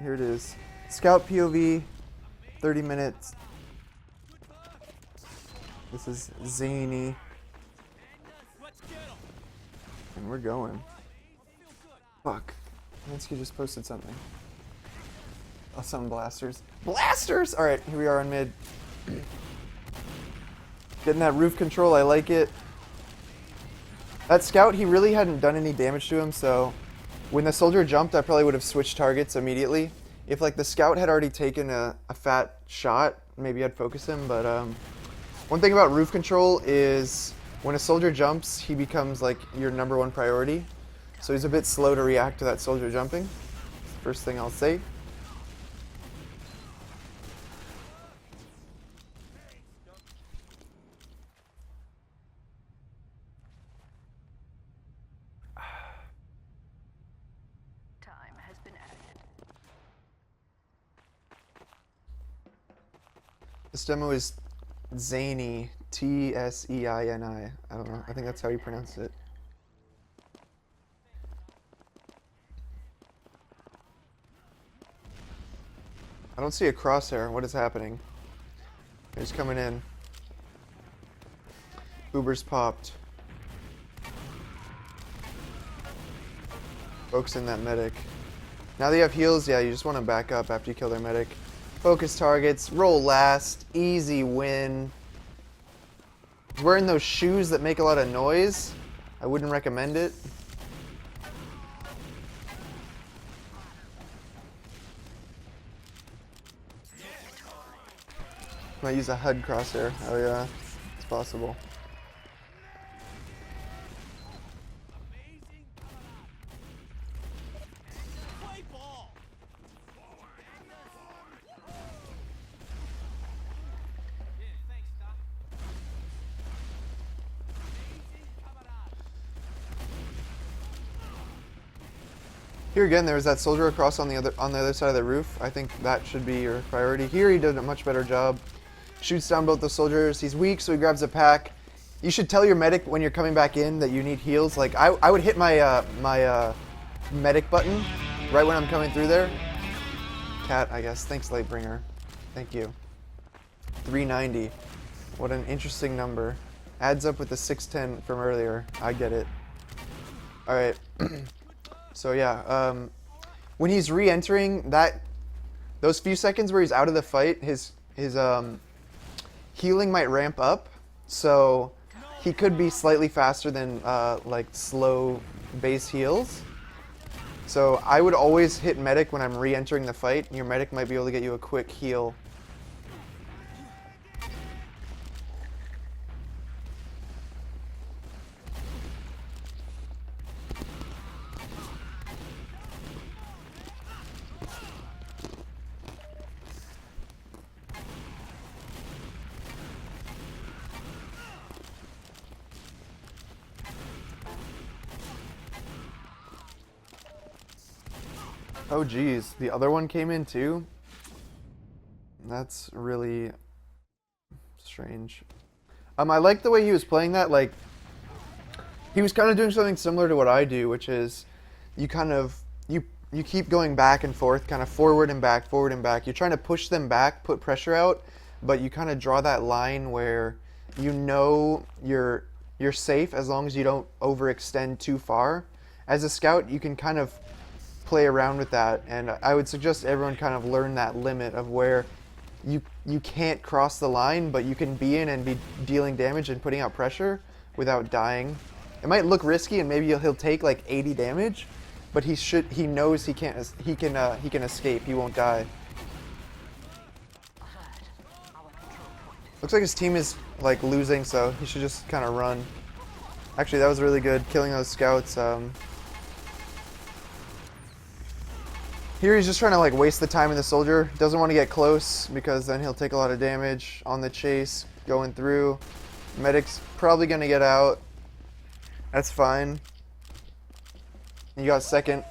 here it is. Scout POV, 30 minutes. This is Tseini. And we're going. Fuck. Minsky just posted something. Oh, some blasters. Blasters! Alright, here we are on mid. Getting that roof control, I like it. That scout, he really hadn't done any damage to him, so when the soldier jumped, I probably would have switched targets immediately. If like the scout had already taken a fat shot, maybe I'd focus him, but one thing about roof control is when a soldier jumps, he becomes like your #1 priority. So he's a bit slow to react to that soldier jumping. That's the first thing I'll say. This demo is Tseini, Tseini. I don't know. I think that's how you pronounce it. I don't see a crosshair. What is happening? He's coming in. Uber's popped. Focusing that medic. Now they have heals. Yeah, you just want to back up after you kill their medic. Focus targets, roll last, easy win. He's wearing those shoes that make a lot of noise. I wouldn't recommend it. Might use a HUD crosshair. Oh yeah, it's possible. Here again, there was that soldier across on the other side of the roof. I think that should be your priority. Here he did a much better job. Shoots down both the soldiers. He's weak, so he grabs a pack. You should tell your medic when you're coming back in that you need heals. Like I would hit my medic button right when I'm coming through there. Cat, I guess. Thanks, Lightbringer. Thank you. 390. What an interesting number. Adds up with the 610 from earlier. I get it. All right. So yeah, when he's re-entering, those few seconds where he's out of the fight, his healing might ramp up, so he could be slightly faster than like slow base heals. So I would always hit medic when I'm re-entering the fight. Your medic might be able to get you a quick heal. Oh geez, the other one came in too? That's really strange. I like the way he was playing that. Like, he was kind of doing something similar to what I do, which is you kind of, you keep going back and forth, kind of forward and back, forward and back. You're trying to push them back, put pressure out, but you kind of draw that line where you know you're safe as long as you don't overextend too far. As a scout, you can kind of play around with that, and I would suggest everyone kind of learn that limit of where you can't cross the line, but you can be in and be dealing damage and putting out pressure without dying. It might look risky, and maybe he'll take like 80 damage, but he knows he can escape. He won't die. Looks like his team is like losing, so he should just kind of run. Actually, that was really good, killing those scouts. Here he's just trying to like waste the time of the soldier. Doesn't want to get close because then he'll take a lot of damage on the chase going through. Medic's probably gonna get out. That's fine. You got second.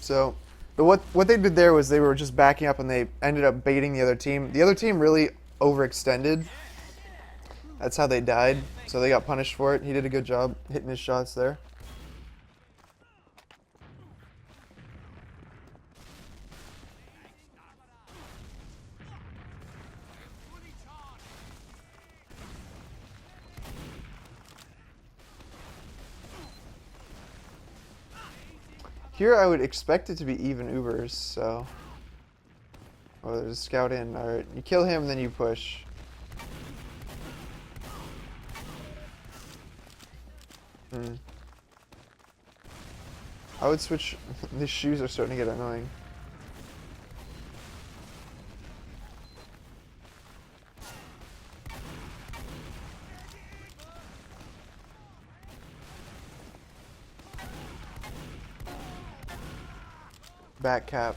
So what they did there was they were just backing up and they ended up baiting the other team. The other team really overextended. That's how they died. So they got punished for it. He did a good job hitting his shots there. Here I would expect it to be even Ubers, so... Oh, there's a scout in. Alright, you kill him, then you push. I would switch... These shoes are starting to get annoying. Back cap.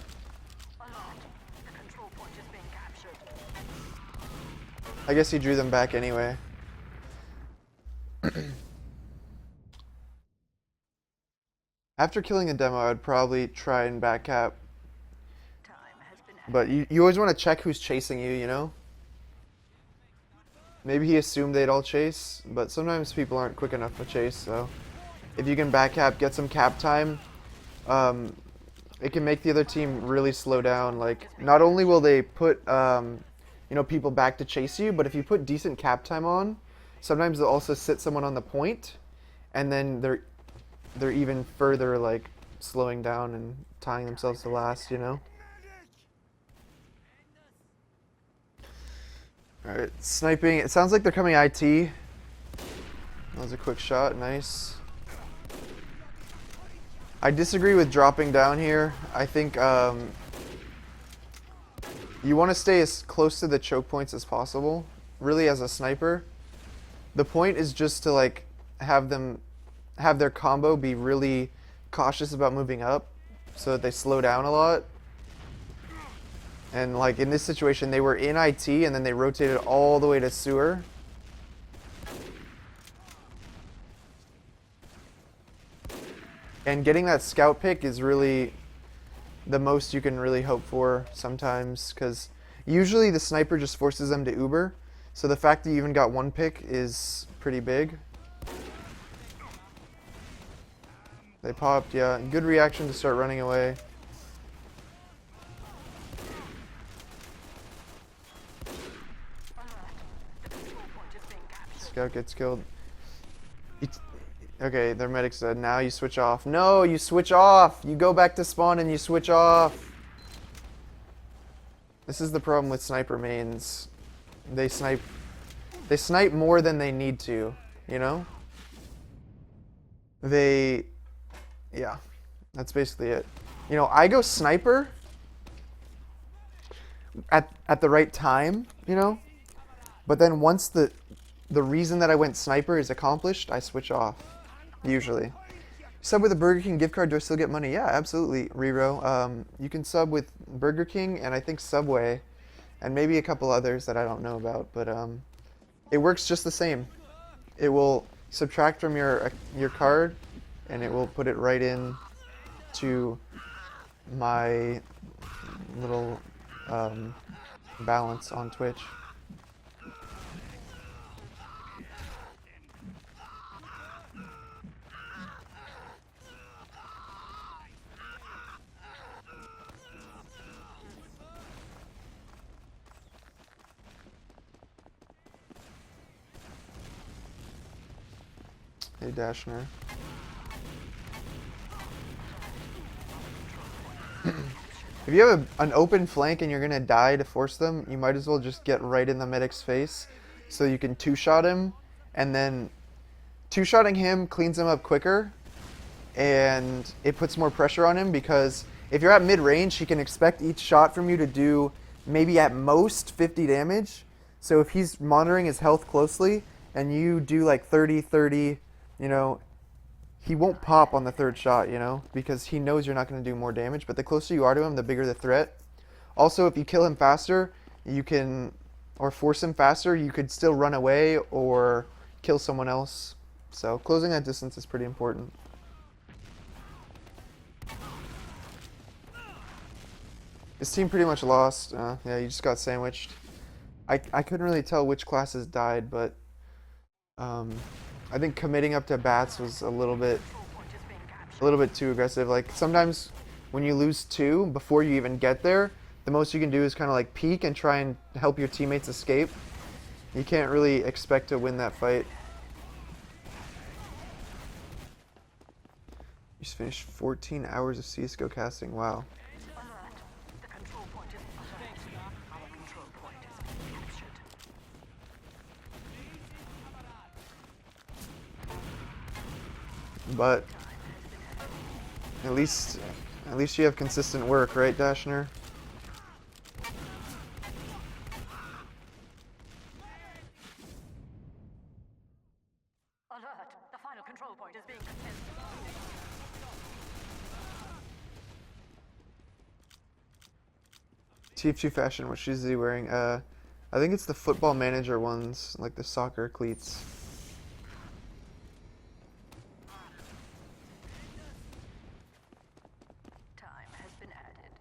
I guess he drew them back anyway. After killing a demo, I'd probably try and back cap. But you always want to check who's chasing you, you know? Maybe he assumed they'd all chase, but sometimes people aren't quick enough to chase, so... If you can back cap, get some cap time, it can make the other team really slow down. Like, not only will they put, you know, people back to chase you, but if you put decent cap time on, sometimes they'll also sit someone on the point, and then they're even further, like, slowing down and tying themselves to last, you know? Alright, sniping. It sounds like they're coming IT. That was a quick shot. Nice. I disagree with dropping down here. I think you want to stay as close to the choke points as possible, really, as a sniper. The point is just to, like, have their combo be really cautious about moving up so that they slow down a lot. And, like, in this situation, they were in IT and then they rotated all the way to sewer. And getting that scout pick is really the most you can really hope for sometimes, because usually the sniper just forces them to Uber. So the fact that you even got one pick is pretty big. They popped, yeah. Good reaction to start running away. Scout gets killed. Okay, their medic said, now you switch off. No, you switch off! You go back to spawn and you switch off! This is the problem with sniper mains. They snipe more than they need to, you know? Yeah, that's basically it. You know, I go sniper at the right time, you know? But then once the reason that I went sniper is accomplished, I switch off. Usually. Sub with a Burger King gift card, do I still get money? Yeah, absolutely, Rero. You can sub with Burger King and I think Subway and maybe a couple others that I don't know about, but it works just the same. It will subtract from your card and it will put it right in to my little balance on Twitch. Hey, Dashner. If you have an open flank and you're going to die to force them, you might as well just get right in the medic's face so you can two-shot him, and then two-shotting him cleans him up quicker, and it puts more pressure on him because if you're at mid-range, he can expect each shot from you to do maybe at most 50 damage. So if he's monitoring his health closely and you do like 30, you know, he won't pop on the third shot, you know, because he knows you're not going to do more damage. But the closer you are to him, the bigger the threat. Also, if you kill him faster, you can, or force him faster, you could still run away or kill someone else. So closing that distance is pretty important. This team pretty much lost. Yeah, you just got sandwiched. I couldn't really tell which classes died, but I think committing up to bats was a little bit too aggressive. Like sometimes when you lose two before you even get there, the most you can do is kind of like peek and try and help your teammates escape. You can't really expect to win that fight. You just finished 14 hours of CSGO casting. Wow. Alert. The control point is alert. Our control point is being captured. But at least you have consistent work, right, Dashner? Alert. The final control point is being contested. TF2 fashion, what shoes is he wearing? I think it's the football manager ones, like the soccer cleats. Time has been added.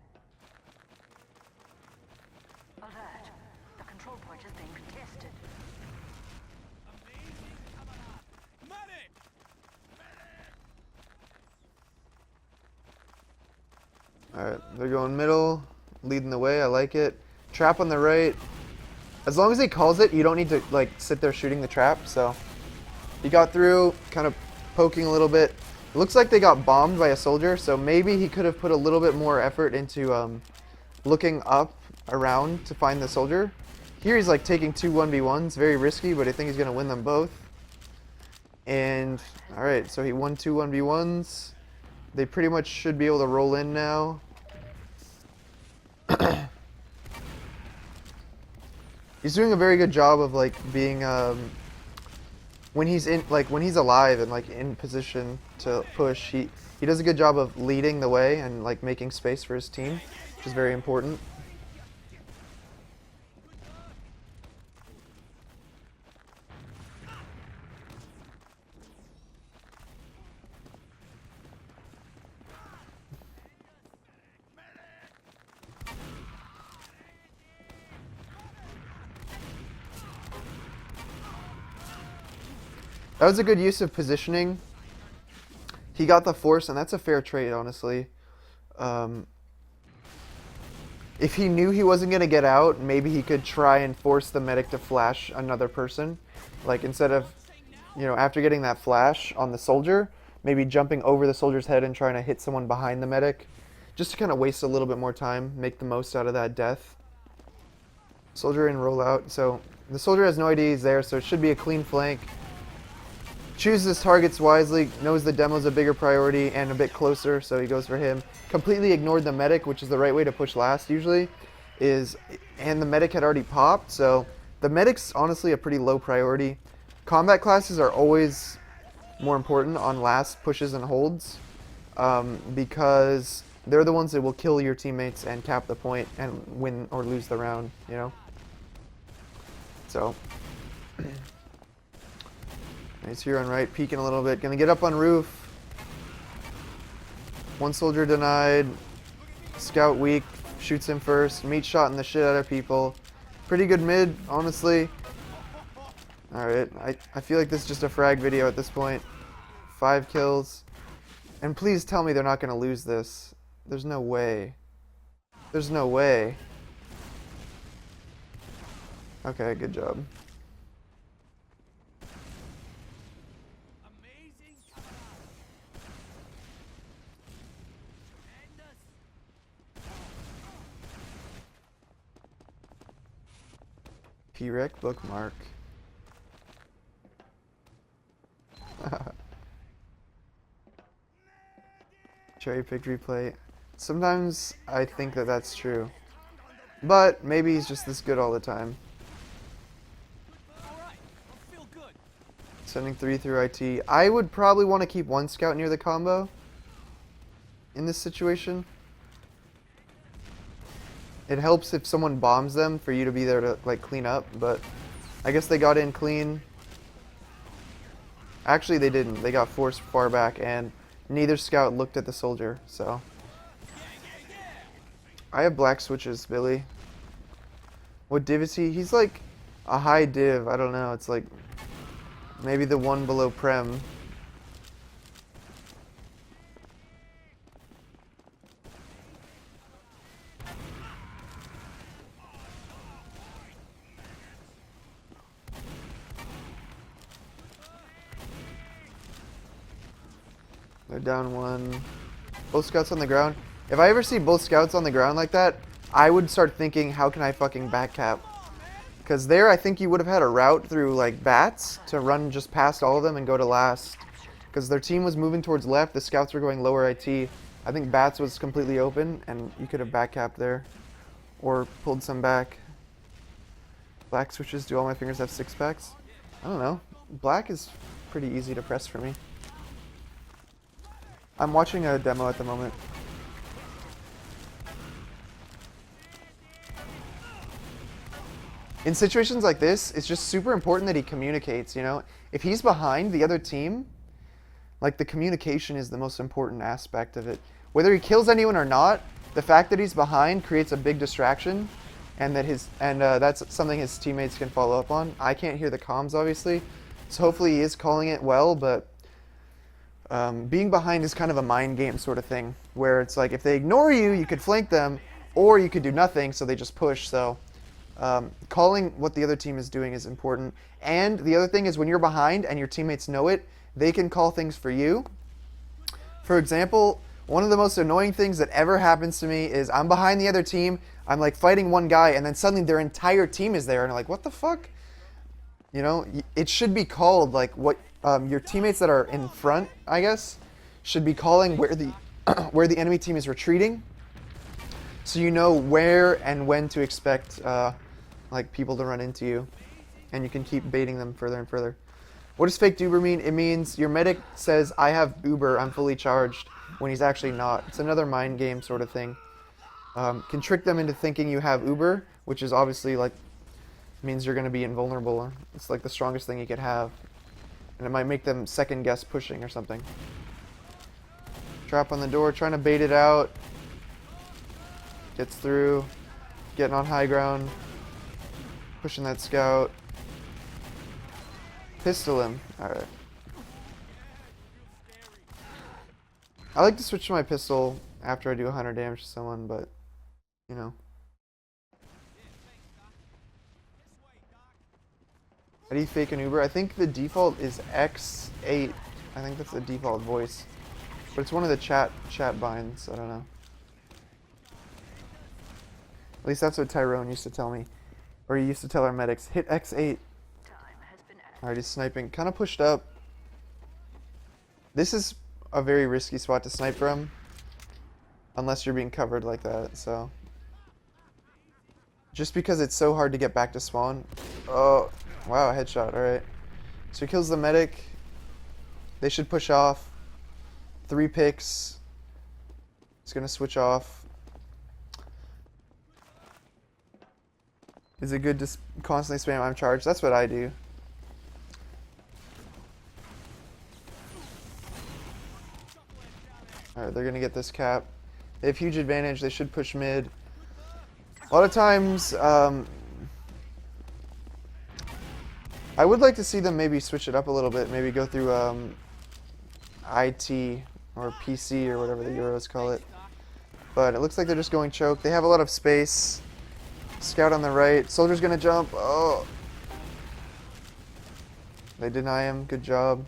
Alert. The control point is being contested. Alright, they're going middle, leading the way, I like it. Trap on the right. As long as he calls it, you don't need to like sit there shooting the trap, so. He got through, kind of poking a little bit. It looks like they got bombed by a soldier, so maybe he could have put a little bit more effort into looking up around to find the soldier. Here he's like taking two 1v1s, very risky, but I think he's going to win them both. And, alright, so he won two 1v1s. They pretty much should be able to roll in now. He's doing a very good job of like being when he's alive and like in position to push, he does a good job of leading the way and like making space for his team, which is very important. That was a good use of positioning. He got the force, and that's a fair trade, honestly. If he knew he wasn't going to get out, maybe he could try and force the medic to flash another person. Like, instead of, you know, after getting that flash on the soldier, maybe jumping over the soldier's head and trying to hit someone behind the medic. Just to kind of waste a little bit more time, make the most out of that death. Soldier in rollout. So, the soldier has no idea he's there, so it should be a clean flank. Chooses his targets wisely, knows the demo's a bigger priority and a bit closer, so he goes for him. Completely ignored the medic, which is the right way to push last usually, and the medic had already popped, so the medic's honestly a pretty low priority. Combat classes are always more important on last pushes and holds, because they're the ones that will kill your teammates and cap the point and win or lose the round, you know? So... He's here on right, peeking a little bit. Gonna get up on roof. One soldier denied. Scout weak. Shoots him first. Meat shotting the shit out of people. Pretty good mid, honestly. Alright, I feel like this is just a frag video at this point. 5 kills. And please tell me they're not gonna lose this. There's no way. There's no way. Okay, good job. P-Rec bookmark. Cherry picked replay. Sometimes I think that that's true. But maybe he's just this good all the time. Sending 3 through IT. I would probably want to keep one scout near the combo in this situation. It helps if someone bombs them for you to be there to like clean up, but I guess they got in clean. Actually, they didn't. They got forced far back, and neither scout looked at the soldier, so. I have black switches, Billy. What div is he? He's like a high div. I don't know. It's like maybe the one below Prem. They're down one. Both scouts on the ground. If I ever see both scouts on the ground like that, I would start thinking, how can I fucking backcap? Because there, I think you would have had a route through, like, bats to run just past all of them and go to last. Because their team was moving towards left, the scouts were going lower IT. I think bats was completely open, and you could have backcapped there. Or pulled some back. Black switches, do all my fingers have six packs? I don't know. Black is pretty easy to press for me. I'm watching a demo at the moment. In situations like this, it's just super important that he communicates, you know? If he's behind the other team, like, the communication is the most important aspect of it. Whether he kills anyone or not, the fact that he's behind creates a big distraction, and that's something his teammates can follow up on. I can't hear the comms, obviously, so hopefully he is calling it well, but being behind is kind of a mind game sort of thing, where it's like if they ignore you, you could flank them, or you could do nothing, so they just push. So calling what the other team is doing is important. And the other thing is, when you're behind and your teammates know it, they can call things for you. For example, one of the most annoying things that ever happens to me is I'm behind the other team, I'm like fighting one guy, and then suddenly their entire team is there, and I'm like, what the fuck? You know, it should be called like what your teammates that are in front, I guess, should be calling where the where the enemy team is retreating, so you know where and when to expect like people to run into you, and you can keep baiting them further and further. What does fake Uber mean? It means your medic says, I have Uber, I'm fully charged, when he's actually not. It's another mind game sort of thing. Can trick them into thinking you have Uber, which is obviously like means you're going to be invulnerable. It's like the strongest thing you could have, and it might make them second guess pushing or something. Trap on the door, trying to bait it out. Gets through, getting on high ground, pushing that scout. Pistol him. Alright. I like to switch to my pistol after I do 100 damage to someone, but, you know. How do you fake an Uber? I think the default is X8. I think that's the default voice. But it's one of the chat binds. I don't know. At least that's what Tyrone used to tell me. Or he used to tell our medics, hit X8. Alright, he's sniping. Kind of pushed up. This is a very risky spot to snipe from. Unless you're being covered like that, so. Just because it's so hard to get back to spawn. Oh, wow, headshot, alright. So he kills the medic. They should push off. 3 picks. He's gonna switch off. Is it good to constantly spam I'm charged? That's what I do. Alright, they're gonna get this cap. They have huge advantage. They should push mid. A lot of times, I would like to see them maybe switch it up a little bit. Maybe go through IT or PC or whatever the Euros call it. But it looks like they're just going choke. They have a lot of space. Scout on the right. Soldier's gonna jump. Oh. They deny him. Good job.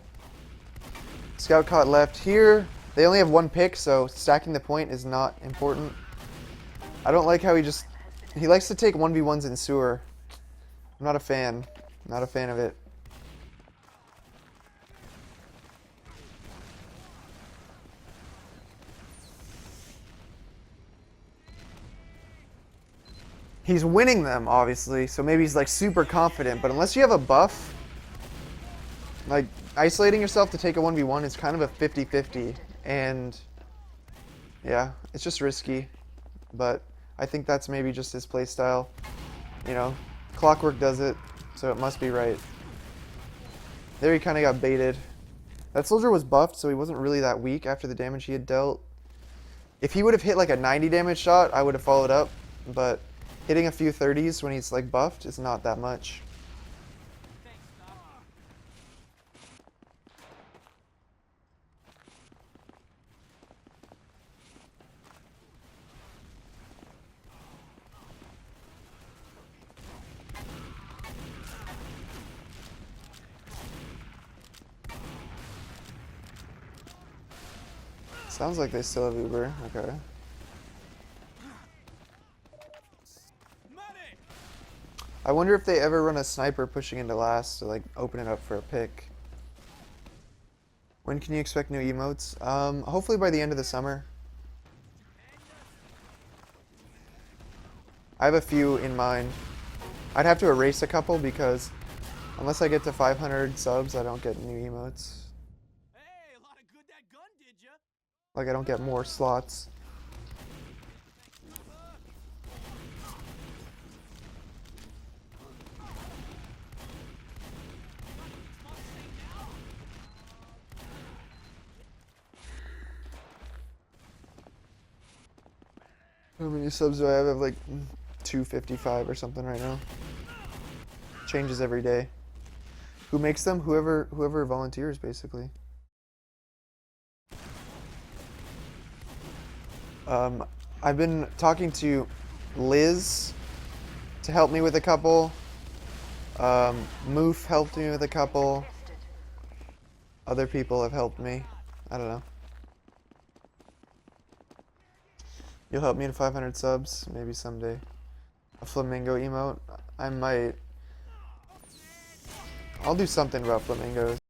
Scout caught left here. They only have 1 pick, so stacking the point is not important. I don't like how he likes to take 1v1s in sewer. I'm not a fan. Not a fan of it. He's winning them, obviously, so maybe he's like super confident, but unless you have a buff, like isolating yourself to take a 1v1 is kind of a 50-50, and yeah, it's just risky, but I think that's maybe just his playstyle. You know, Clockwork does it, so it must be right. There he kind of got baited. That soldier was buffed, so he wasn't really that weak after the damage he had dealt. If he would have hit like a 90 damage shot, I would have followed up, but hitting a few 30s when he's like buffed is not that much. Sounds like they still have Uber. Okay. I wonder if they ever run a sniper pushing into last to like open it up for a pick. When can you expect new emotes? Hopefully by the end of the summer. I have a few in mind. I'd have to erase a couple because unless I get to 500 subs, I don't get new emotes. Hey, a lot of good that gun did ya? Like I don't get more slots. How many subs do I have? I have like 255 or something right now. Changes every day. Who makes them? Whoever volunteers, basically. I've been talking to Liz to help me with a couple. Moof helped me with a couple. Other people have helped me. I don't know. You'll help me to 500 subs, maybe someday. A flamingo emote? I might. I'll do something about flamingos.